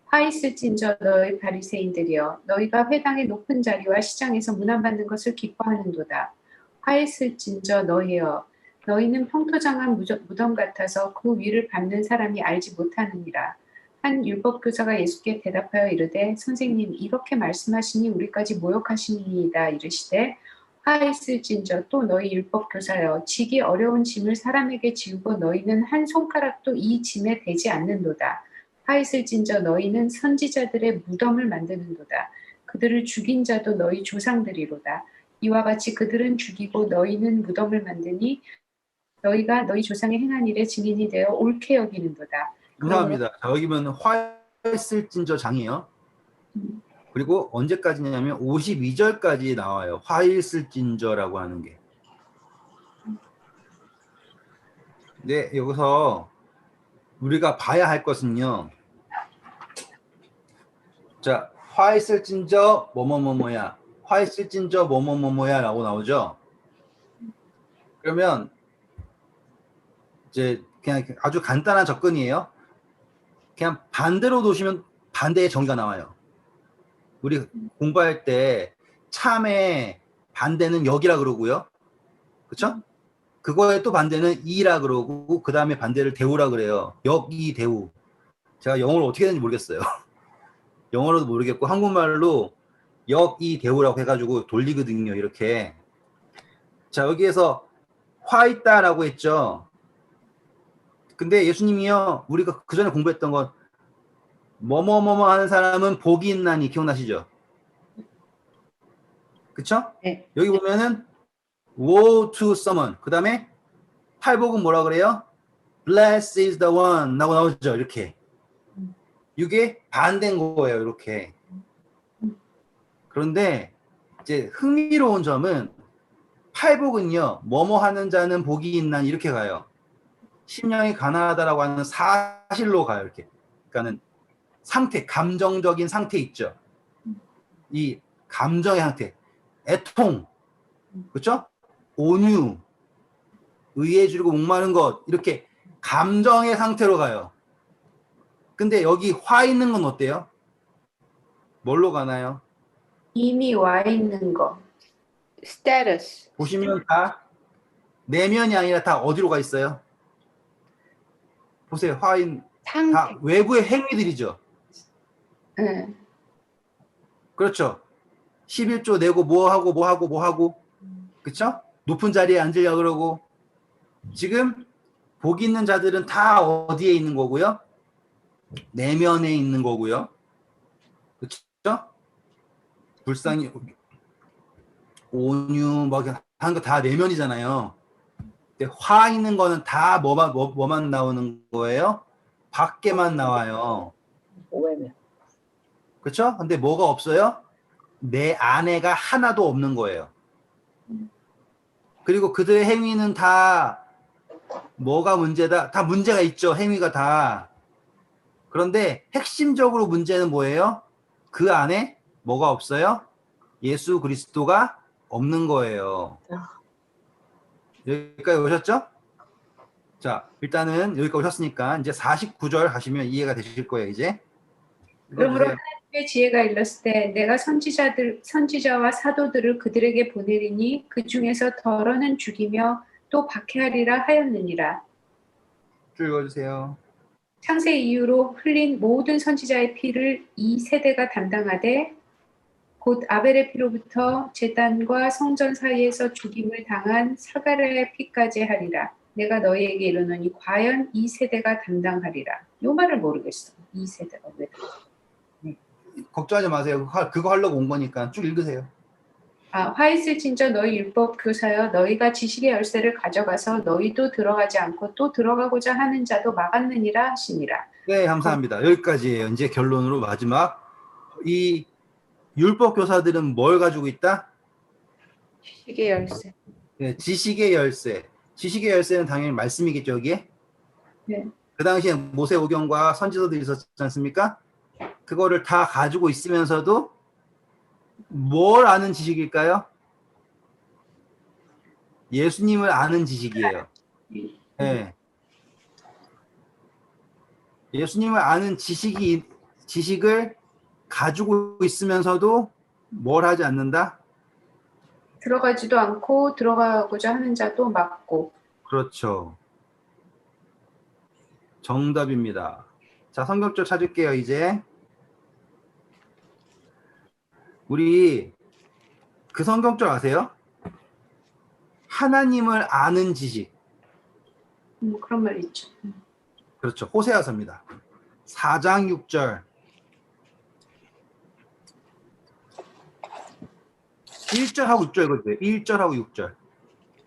화 있을진저 너희 바리새인들이여 너희가 회당의 높은 자리와 시장에서 문안받는 것을 기뻐하는도다. 화 있을진저 너희여 너희는 평토장한 무덤 같아서 그 위를 밟는 사람이 알지 못하느니라. 한 율법교사가 예수께 대답하여 이르되 선생님 이렇게 말씀하시니 우리까지 모욕하시니이다 이르시되 화 있을진저 또 너희 율법교사여 지기 어려운 짐을 사람에게 지우고 너희는 한 손가락도 이 짐에 대지 않는도다. 화 있을진저 너희는 선지자들의 무덤을 만드는도다. 그들을 죽인 자도 너희 조상들이로다. 이와 같이 그들은 죽이고 너희는 무덤을 만드니 너희가 너희 조상의 행한 일의 증인이 되어 옳게 여기는도다. 감사합니다. 자, 여기 보면 화 있을진저 장이에요. 그리고 언제까지냐면 52절까지 나와요. 화 있을진저라고 하는 게. 근데 여기서 우리가 봐야 할 것은요. 자, 화 있을진저 뭐뭐뭐뭐야. 화 있을진저 뭐뭐뭐뭐야 라고 나오죠. 그러면 이제 그냥 아주 간단한 접근이에요. 그냥 반대로 놓으시면 반대의 정의가 나와요. 우리 공부할 때 참의 반대는 역이라 그러고요. 그렇죠? 그거에 또 반대는 이라 그러고 그 다음에 반대를 대우라 그래요. 역이 대우. 제가 영어로 어떻게 되는지 모르겠어요. 영어로도 모르겠고 한국말로 역이 대우라고 해가지고 돌리거든요. 이렇게. 자, 여기에서 화 있다라고 했죠. 근데 예수님이요, 우리가 그 전에 공부했던 건 뭐뭐뭐뭐 하는 사람은 복이 있나니 기억나시죠? 그쵸? 네. 여기 보면은 woe to someone. 그 다음에 팔복은 뭐라 그래요? blessed is the one 라고 나오죠. 이렇게. 이게 반대인 거예요. 이렇게. 그런데 이제 흥미로운 점은 팔복은요. 뭐뭐 하는 자는 복이 있나니 이렇게 가요. 심령이 가난하다라고 하는 사실로 가요. 이렇게. 그러니까는 상태, 감정적인 상태 있죠. 이 감정의 상태, 애통, 그렇죠? 온유, 의에 줄이고 목마른 것 이렇게 감정의 상태로 가요. 근데 여기 화 있는 건 어때요? 뭘로 가나요? 이미 와 있는 거. status. 보시면 다 내면이 아니라 다 어디로 가 있어요? 보세요. 화인 상태. 다 외부의 행위들이죠. 네. 그렇죠. 11조 내고 뭐 하고 그렇죠? 높은 자리에 앉으려고 그러고 지금 복 있는 자들은 다 어디에 있는 거고요? 내면에 있는 거고요. 그렇죠? 불쌍히 온유 막 하는 거 다 내면이잖아요. 근데 화 있는 거는 다 뭐만 나오는 거예요? 밖에만 나와요. 오해면. 그렇죠? 근데 뭐가 없어요? 내 안에가 하나도 없는 거예요. 그리고 그들의 행위는 다 뭐가 문제다? 다 문제가 있죠. 행위가 다. 그런데 핵심적으로 문제는 뭐예요? 그 안에 뭐가 없어요? 예수 그리스도가 없는 거예요. 여기까지 오셨죠? 자, 일단은 여기까지 오셨으니까 이제 49절 하시면 이해가 되실 거예요, 이제. 그러므로 읽어주세요. 하나님의 지혜가 일렀을 때 내가 선지자와 사도들을 그들에게 보내리니 그 중에서 덜어는 죽이며 또 박해하리라 하였느니라. 쭉 읽어주세요. 창세 이후로 흘린 모든 선지자의 피를 이 세대가 담당하되 곧 아벨의 피로부터 제단과 성전 사이에서 죽임을 당한 사가랴의 피까지 하리라. 내가 너희에게 이르노니 과연 이 세대가 담당하리라. 요 말을 모르겠어. 이 세대가 왜? 걱정하지 마세요. 그거 하려고 온 거니까 쭉 읽으세요. 화 있을진저 너희 율법 교사여 너희가 지식의 열쇠를 가져가서 너희도 들어가지 않고 또 들어가고자 하는 자도 막았느니라 하시니라. 네, 감사합니다. 여기까지예요. 이제 결론으로 마지막. 이 율법 교사들은 뭘 가지고 있다? 지식의 열쇠. 네, 지식의 열쇠. 지식의 열쇠는 당연히 말씀이겠죠, 여기에? 네. 그 당시에 모세오경과 선지서들이 있었지 않습니까? 그거를 다 가지고 있으면서도 뭘 아는 지식일까요? 예수님을 아는 지식이에요. 네. 예수님을 아는 지식을 가지고 있으면서도 뭘 하지 않는다? 들어가지도 않고 들어가고자 하는 자도 막고. 그렇죠. 정답입니다. 자, 성경적 찾을게요, 이제. 우리 그 성경적 아세요? 하나님을 아는 지식. 그런 말 있죠. 그렇죠. 호세아서입니다. 4장 6절. 1절하고 6절 읽어주세요. 1절하고 6절.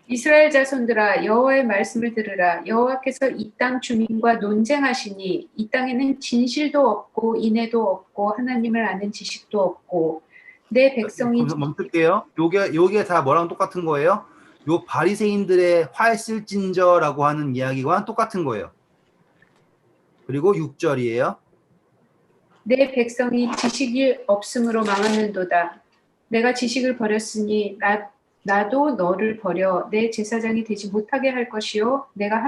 이스라엘 자손들아 여호와의 말씀을 들으라. 여호와께서 이 땅 주민과 논쟁하시니 이 땅에는 진실도 없고 인애도 없고 하나님을 아는 지식도 없고 내 백성이 거기서 멈출게요. 요게 다 뭐랑 똑같은 거예요? 요 바리새인들의 화했을진저라고 하는 이야기와 똑같은 거예요. 그리고 6절이에요. 내 백성이 지식이 없음으로 망하는도다. 내가 지식을 버렸으니 나도 너를 버려 내 제사장이 되지 못하게 할 것이요 네가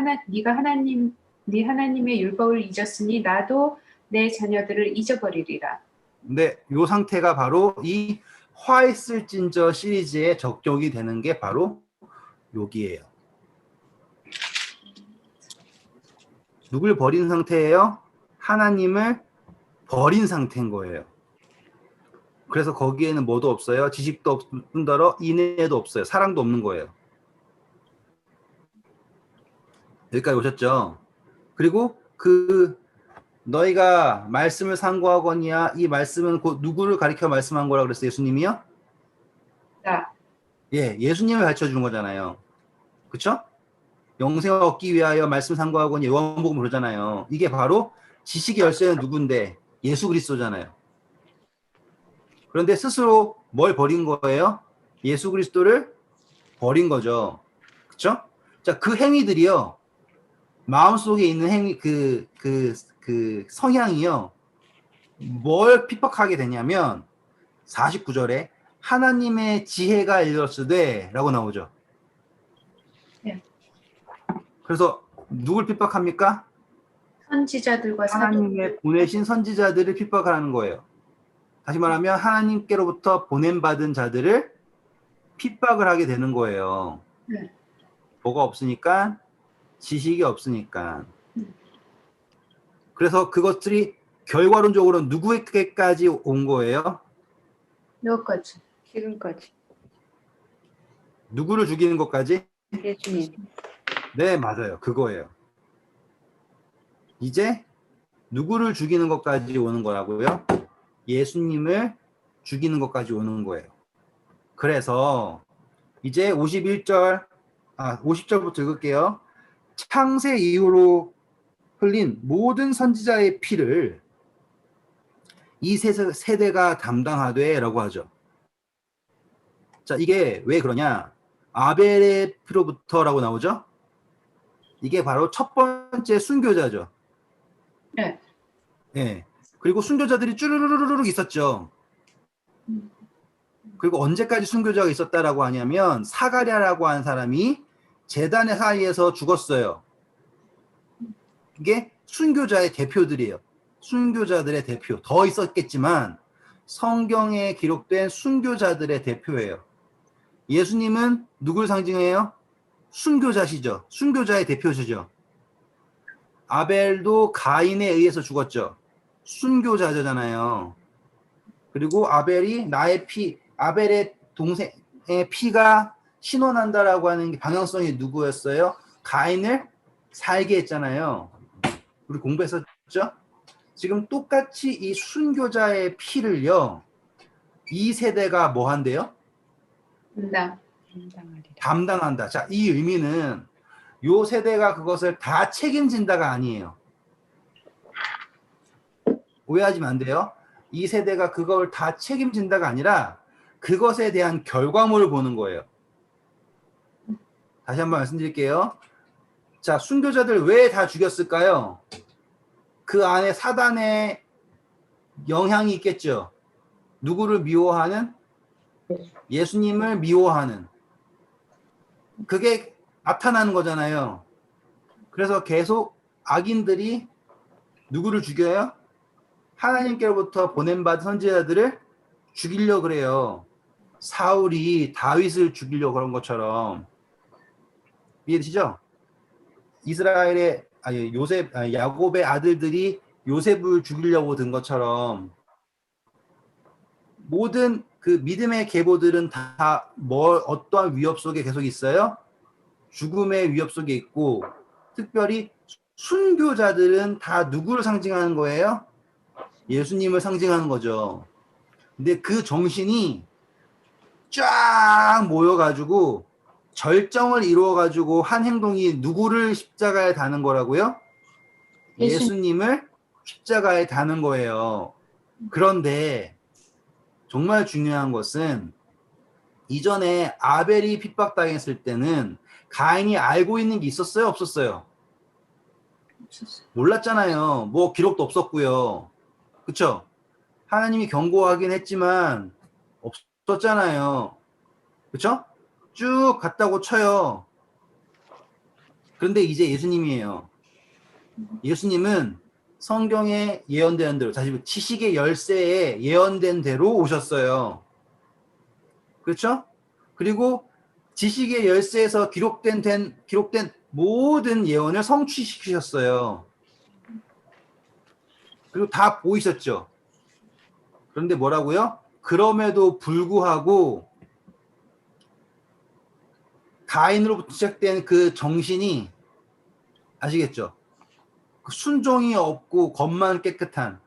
네 하나님의 율법을 잊었으니 나도 내 자녀들을 잊어버리리라. 근데 요 상태가 바로 이 화했을진저 시리즈의 적용이 되는 게 바로 여기에요. 누굴 버린 상태예요? 하나님을 버린 상태인 거예요. 그래서 거기에는 뭐도 없어요. 지식도 없은더러 인애도 없어요. 사랑도 없는 거예요. 여기까지 오셨죠? 그리고 너희가 말씀을 상고하거니와 이 말씀은 곧 누구를 가리켜 말씀한 거라 그랬어요? 예수님이요? 나. 예, 예수님을 가르쳐 주는 거잖아요. 그쵸? 영생을 얻기 위하여 말씀 상고하거니 요한복음 그러잖아요. 이게 바로 지식의 열쇠는 누군데? 예수 그리스도잖아요. 그런데 스스로 뭘 버린 거예요? 예수 그리스도를 버린 거죠. 그쵸? 자, 그 행위들이요. 마음속에 있는 행위, 그 성향이요. 뭘 핍박하게 되냐면 49절에 하나님의 지혜가 이르렀으되 라고 나오죠. 네. 그래서 누굴 핍박합니까? 선지자들과 하나님의 보내신 선지자들을 핍박하는 거예요. 다시 말하면 하나님께로부터 보냄받은 자들을 핍박을 하게 되는 거예요. 네. 뭐가 없으니까, 지식이 없으니까. 그래서 그것들이 결과론적으로 누구에게까지 온 거예요? 누구까지? 지금까지. 누구를 죽이는 것까지? 예수님. 네, 맞아요. 그거예요. 이제 누구를 죽이는 것까지 오는 거라고요? 예수님을 죽이는 것까지 오는 거예요. 그래서 이제 50절부터 읽을게요. 창세 이후로 흘린 모든 선지자의 피를 이 세대가 담당하되 라고 하죠. 자, 이게 왜 그러냐? 아벨의 피로부터라고 나오죠? 이게 바로 첫 번째 순교자죠. 네. 네. 그리고 순교자들이 쭈르르르륵 있었죠. 그리고 언제까지 순교자가 있었다라고 하냐면 사가랴라고 하는 사람이 제단의 사이에서 죽었어요. 이게 순교자의 대표들이에요. 순교자들의 대표. 더 있었겠지만 성경에 기록된 순교자들의 대표예요. 예수님은 누굴 상징해요? 순교자시죠. 순교자의 대표시죠. 아벨도 가인에 의해서 죽었죠. 순교자잖아요. 그리고 아벨이 아벨의 동생의 피가 신원한다라고 하는 게 방향성이 누구였어요? 가인을 살게 했잖아요. 우리 공부했었죠? 지금 똑같이 이 순교자의 피를요, 이 세대가 뭐 한대요? 담당한다. 자, 이 의미는 요 세대가 그것을 다 책임진다가 아니에요. 오해하시면 안 돼요. 이 세대가 그걸 다 책임진다가 아니라 그것에 대한 결과물을 보는 거예요. 다시 한번 말씀드릴게요. 자, 순교자들 왜 다 죽였을까요? 그 안에 사단의 영향이 있겠죠. 누구를 미워하는? 예수님을 미워하는. 그게 나타나는 거잖아요. 그래서 계속 악인들이 누구를 죽여요? 하나님께로부터 보냄받은 선지자들을 죽이려고 그래요. 사울이 다윗을 죽이려고 그런 것처럼. 이해되시죠? 야곱의 아들들이 요셉을 죽이려고 든 것처럼 모든 그 믿음의 계보들은 다 어떠한 위협 속에 계속 있어요? 죽음의 위협 속에 있고, 특별히 순교자들은 다 누구를 상징하는 거예요? 예수님을 상징하는 거죠. 근데 그 정신이 쫙 모여가지고 절정을 이루어 가지고 한 행동이 누구를 십자가에 다는 거라고요? 예수님을 십자가에 다는 거예요. 그런데 정말 중요한 것은 이전에 아벨이 핍박당했을 때는 가인이 알고 있는 게 있었어요? 없었어요? 몰랐잖아요. 뭐 기록도 없었고요. 그쵸? 하나님이 경고하긴 했지만 없었잖아요. 그쵸? 쭉 갔다고 쳐요. 그런데 이제 예수님이에요. 예수님은 성경에 예언된 대로, 다시 지식의 열쇠에 예언된 대로 오셨어요. 그렇죠? 그리고 지식의 열쇠에서 기록된 모든 예언을 성취시키셨어요. 그리고 다 보이셨죠? 그런데 뭐라고요? 그럼에도 불구하고 가인으로부터 시작된 그 정신이, 아시겠죠? 순종이 없고 겉만 깨끗한,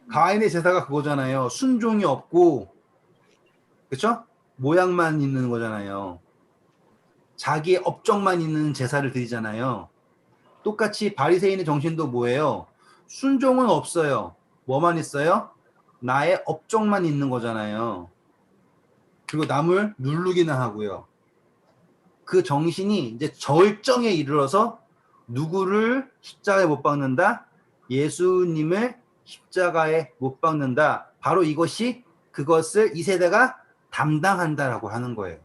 가인의 제사가 그거잖아요. 순종이 없고, 그렇죠? 모양만 있는 거잖아요. 자기의 업적만 있는 제사를 드리잖아요. 똑같이 바리새인의 정신도 뭐예요? 순종은 없어요. 뭐만 있어요? 나의 업적만 있는 거잖아요. 그리고 남을 누르기는 하고요. 그 정신이 이제 절정에 이르러서 누구를 십자가에 못 박는다? 예수님을 십자가에 못 박는다. 바로 이것이, 그것을 이 세대가 담당한다라고 하는 거예요.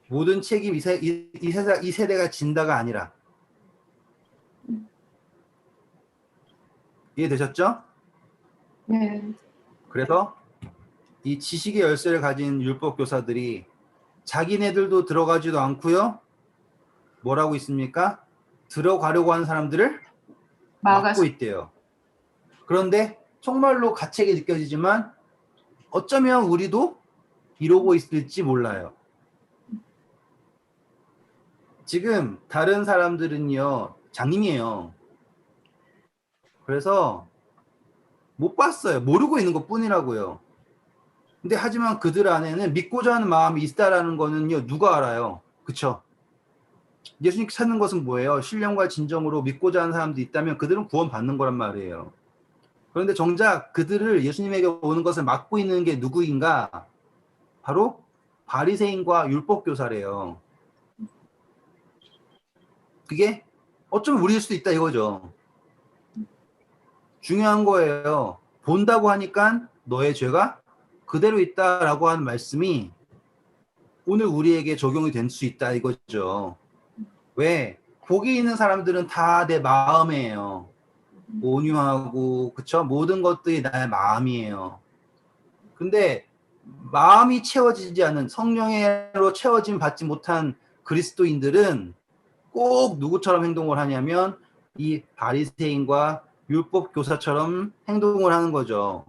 모든 책임 이 세대가 진다가 아니라. 이해되셨죠? 네. 그래서 이 지식의 열쇠를 가진 율법 교사들이 자기네들도 들어가지도 않고요. 뭐라고 있습니까? 들어가려고 하는 사람들을 막고 있대요. 그런데 정말로 가책이 느껴지지만 어쩌면 우리도 이러고 있을지 몰라요. 지금 다른 사람들은요, 장님이에요. 그래서 못 봤어요. 모르고 있는 것 뿐이라고요. 근데 하지만 그들 안에는 믿고자 하는 마음이 있다라는 거는요, 누가 알아요? 그쵸? 예수님 찾는 것은 뭐예요? 신령과 진정으로 믿고자 하는 사람들이 있다면 그들은 구원받는 거란 말이에요. 그런데 정작 그들을, 예수님에게 오는 것을 막고 있는 게 누구인가? 바로 바리새인과 율법교사래요. 그게 어쩌면 우리일 수도 있다 이거죠. 중요한 거예요. 본다고 하니까 너의 죄가 그대로 있다라고 하는 말씀이 오늘 우리에게 적용이 될 수 있다 이거죠. 왜? 거기 있는 사람들은 다 내 마음이에요. 온유하고, 그쵸? 모든 것들이 나의 마음이에요. 근데 마음이 채워지지 않은, 성령으로 채워짐 받지 못한 그리스도인들은 꼭 누구처럼 행동을 하냐면 이 바리새인과 율법 교사처럼 행동을 하는 거죠.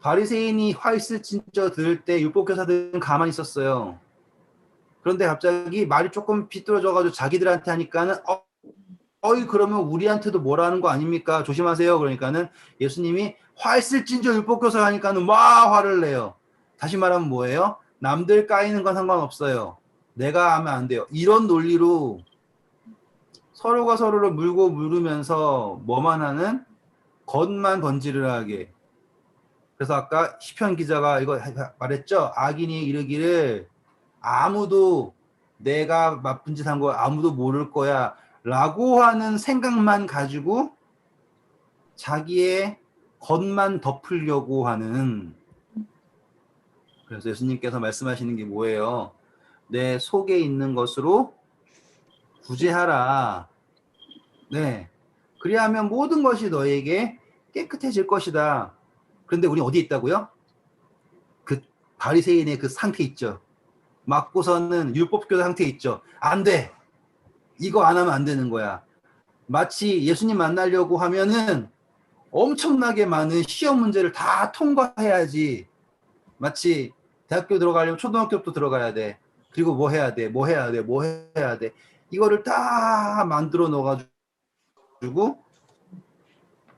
바리새인이 화 있을 진저 들을 때 율법 교사들은 가만히 있었어요. 그런데 갑자기 말이 조금 비뚤어져가지고 자기들한테 하니까는 어이 그러면 우리한테도 뭐라는 거 아닙니까? 조심하세요. 그러니까는 예수님이 화 있을진저 율법 교사 하니까는 막 화를 내요. 다시 말하면 뭐예요? 남들 까이는 건 상관없어요. 내가 하면 안 돼요. 이런 논리로 서로가 서로를 물고 물으면서 뭐만 하는, 겉만 번지르르하게. 그래서 아까 시편 기자가 이거 말했죠. 악인이 이르기를 아무도, 내가 나쁜 짓 한 거 아무도 모를 거야 라고 하는 생각만 가지고 자기의 겉만 덮으려고 하는. 그래서 예수님께서 말씀하시는 게 뭐예요? 내 속에 있는 것으로 구제하라. 네. 그리하면 모든 것이 너에게 깨끗해질 것이다. 그런데 우리 어디 있다고요? 그 바리새인의 그 상태 있죠. 맞고서는 율법교사 상태 있죠. 안 돼. 이거 안 하면 안 되는 거야. 마치 예수님 만나려고 하면은 엄청나게 많은 시험 문제를 다 통과해야지. 마치 대학교 들어가려면 초등학교부터 들어가야 돼. 그리고 뭐 해야 돼, 뭐 해야 돼, 뭐 해야 돼. 이거를 다 만들어 넣어가지고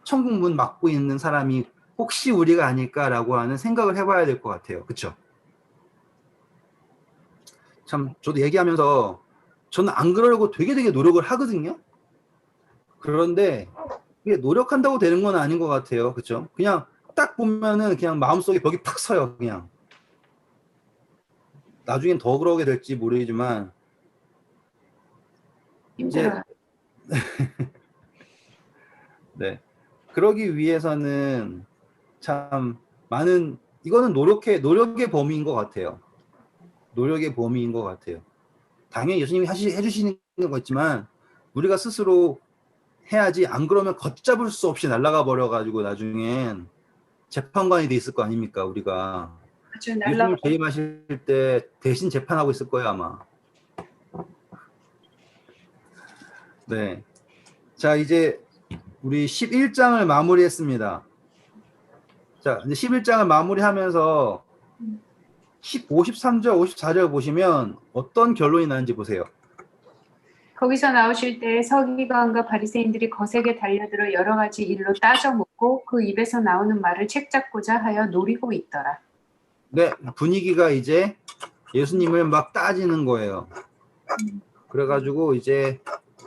천국 문 막고 있는 사람이 혹시 우리가 아닐까라고 하는 생각을 해봐야 될 것 같아요. 그쵸? 참 저도 얘기하면서 저는 안 그러려고 되게 노력을 하거든요. 그런데 이게 노력한다고 되는 건 아닌 것 같아요. 그렇죠? 그냥 딱 보면은 그냥 마음속에 벽이 팍 서요. 그냥 나중엔 더 그러게 될지 모르지만 힘들어요. 네. 그러기 위해서는 참 많은 이거는 노력의 범위인 것 같아요. 노력의 범위인 것 같아요. 당연히 예수님이 해주시는 거 있지만 우리가 스스로 해야지. 안 그러면 걷잡을 수 없이 날아가 버려가지고 나중엔 재판관이 돼 있을 거 아닙니까 우리가. 아주 예수님 재림하실 때 대신 재판하고 있을 거예요 아마. 네. 자 이제 우리 11장을 마무리했습니다. 자 이제 11장을 마무리하면서 53절 54절 보시면 어떤 결론이 나는지 보세요. 거기서 나오실 때 서기관과 바리새인들이 거세게 달려들어 여러 가지 일로 따져 묻고 그 입에서 나오는 말을 책잡고자 하여 노리고 있더라. 네, 분위기가 이제 예수님을 막 따지는 거예요. 그래가지고 이제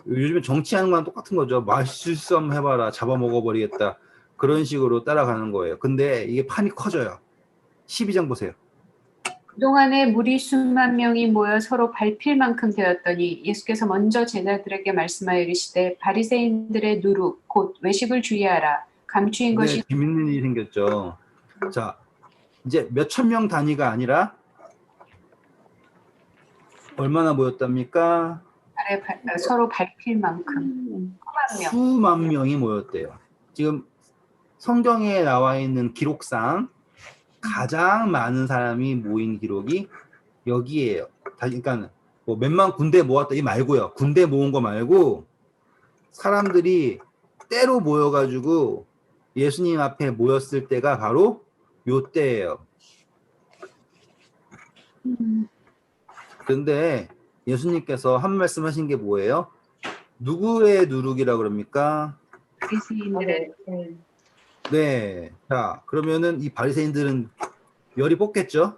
요즘에 정치하는 거랑 똑같은 거죠. 말실수 한번 해봐라, 잡아먹어버리겠다. 그런 식으로 따라가는 거예요. 근데 이게 판이 커져요. 12장 보세요. 그동안에 무리 수만 명이 모여 서로 밟힐 만큼 되었더니 예수께서 먼저 제자들에게 말씀하여 이르시되 바리새인들의 누룩 곧 외식을 주의하라. 감추인 네, 것이 재밌는 일이 생겼죠. 자, 이제 몇천 명 단위가 아니라 얼마나 모였답니까? 서로 밟힐 만큼 수만 명. 수만 명이 모였대요. 지금 성경에 나와 있는 기록상 가장 많은 사람이 모인 기록이 여기에요. 그러니까 뭐 몇만 군대 모았다 이 말고요. 군대 모은 거 말고 사람들이 때로 모여가지고 예수님 앞에 모였을 때가 바로 요 때예요. 그런데 예수님께서 한 말씀 하신 게 뭐예요? 누구의 누룩이라고 그럽니까? 바리새인들의 네. 자, 그러면은 이 바리새인들은 열이 뽑겠죠?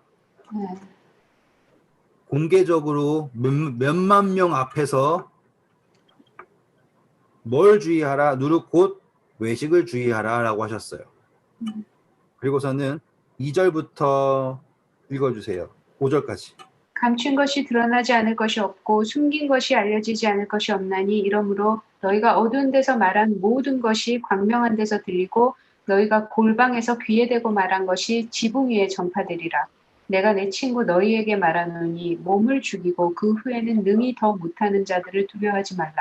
공개적으로 몇만 명 앞에서 뭘 주의하라? 누룩 곧 외식을 주의하라 라고 하셨어요. 그리고서는 2절부터 읽어주세요. 5절까지. 감춘 것이 드러나지 않을 것이 없고 숨긴 것이 알려지지 않을 것이 없나니 이러므로 너희가 어두운 데서 말한 모든 것이 광명한 데서 들리고 너희가 골방에서 귀에 대고 말한 것이 지붕 위에 전파되리라. 내가 내 친구 너희에게 말하노니 몸을 죽이고 그 후에는 능히 더 못하는 자들을 두려워하지 말라.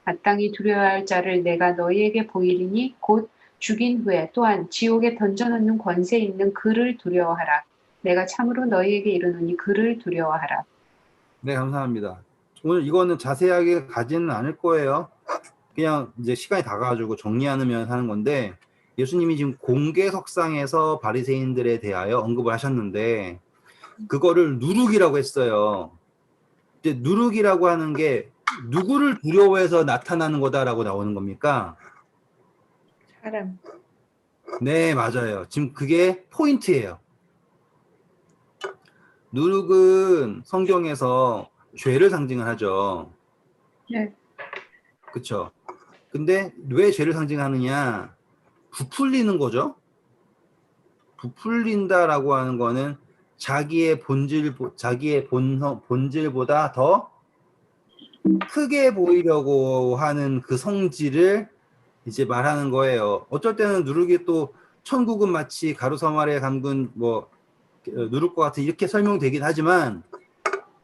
마땅히 두려워할 자를 내가 너희에게 보이리니 곧 죽인 후에 또한 지옥에 던져놓는 권세 있는 그를 두려워하라. 내가 참으로 너희에게 이르노니 그를 두려워하라. 네, 감사합니다. 오늘 이거는 자세하게 가지는 않을 거예요. 그냥 이제 시간이 다 가가지고 정리하면 하는 건데 예수님이 지금 공개석상에서 바리새인들에 대하여 언급을 하셨는데 그거를 누룩이라고 했어요. 이제 누룩이라고 하는 게 누구를 두려워해서 나타나는 거다라고 나오는 겁니까? 사람. 네, 맞아요. 지금 그게 포인트예요. 누룩은 성경에서 죄를 상징을 하죠. 네. 그쵸? 근데 왜 죄를 상징하느냐? 부풀리는 거죠. 부풀린다라고 하는 거는 자기의 본질보다 더 크게 보이려고 하는 그 성질을 이제 말하는 거예요. 어쩔 때는 누룩이 또 천국은 마치 가로사마리에 감군 뭐 누룩과 같은 이렇게 설명되긴 하지만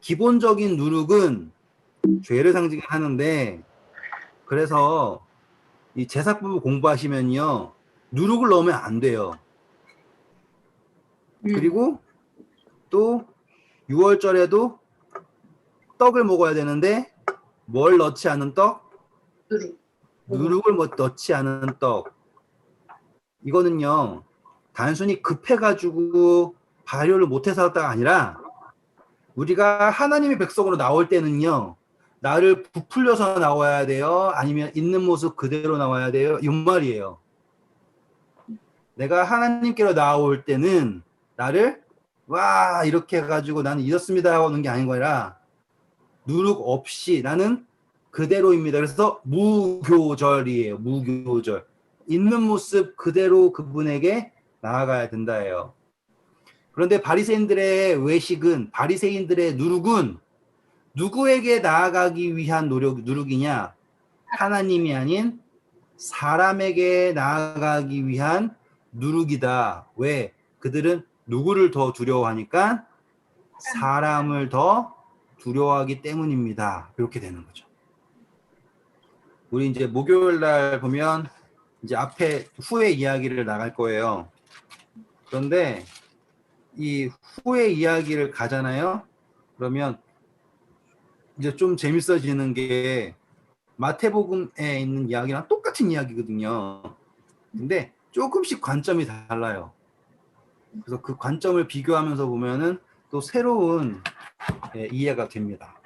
기본적인 누룩은 죄를 상징하는데 그래서 이 제사법을 공부하시면요 누룩을 넣으면 안 돼요. 그리고 또 6월절에도 떡을 먹어야 되는데 뭘 넣지 않은 떡? 누룩을 넣지 않은 떡. 이거는요 단순히 급해가지고 발효를 못해서가 아니라 우리가 하나님의 백성으로 나올 때는요 나를 부풀려서 나와야 돼요? 아니면 있는 모습 그대로 나와야 돼요? 이 말이에요. 내가 하나님께로 나올 때는 나를 와 이렇게 해가지고 나는 이렇습니다 하고 오는 게 아닌 거라 누룩 없이 나는 그대로입니다. 그래서 무교절이에요. 무교절. 있는 모습 그대로 그분에게 나아가야 된다예요. 그런데 바리새인들의 외식은, 바리새인들의 누룩은 누구에게 나아가기 위한 누룩이냐? 하나님이 아닌 사람에게 나아가기 위한 누룩이다. 왜? 그들은 누구를 더 두려워하니까? 사람을 더 두려워하기 때문입니다. 이렇게 되는 거죠. 우리 이제 목요일 날 보면 이제 앞에 후의 이야기를 나갈 거예요. 그런데 이 후의 이야기를 가잖아요. 그러면 이제 좀 재밌어지는 게 마태복음에 있는 이야기랑 똑같은 이야기거든요. 근데 조금씩 관점이 달라요. 그래서 그 관점을 비교하면서 보면은 또 새로운 이해가 됩니다.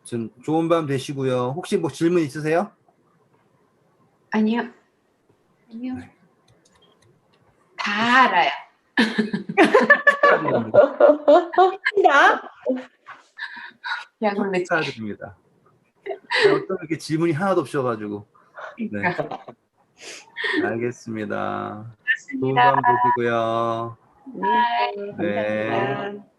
좀 좋은 밤 되시고요. 혹시 뭐 질문 있으세요? 아니요. 아니요. 네. 다 알아요. 나? 약올래. 축하드립니다. 어떤 이렇게 질문이 하나도 없어가지고. 네. 알겠습니다. 좋은 고맙습니다. 밤 되시고요. 네. 네. 감사합니다.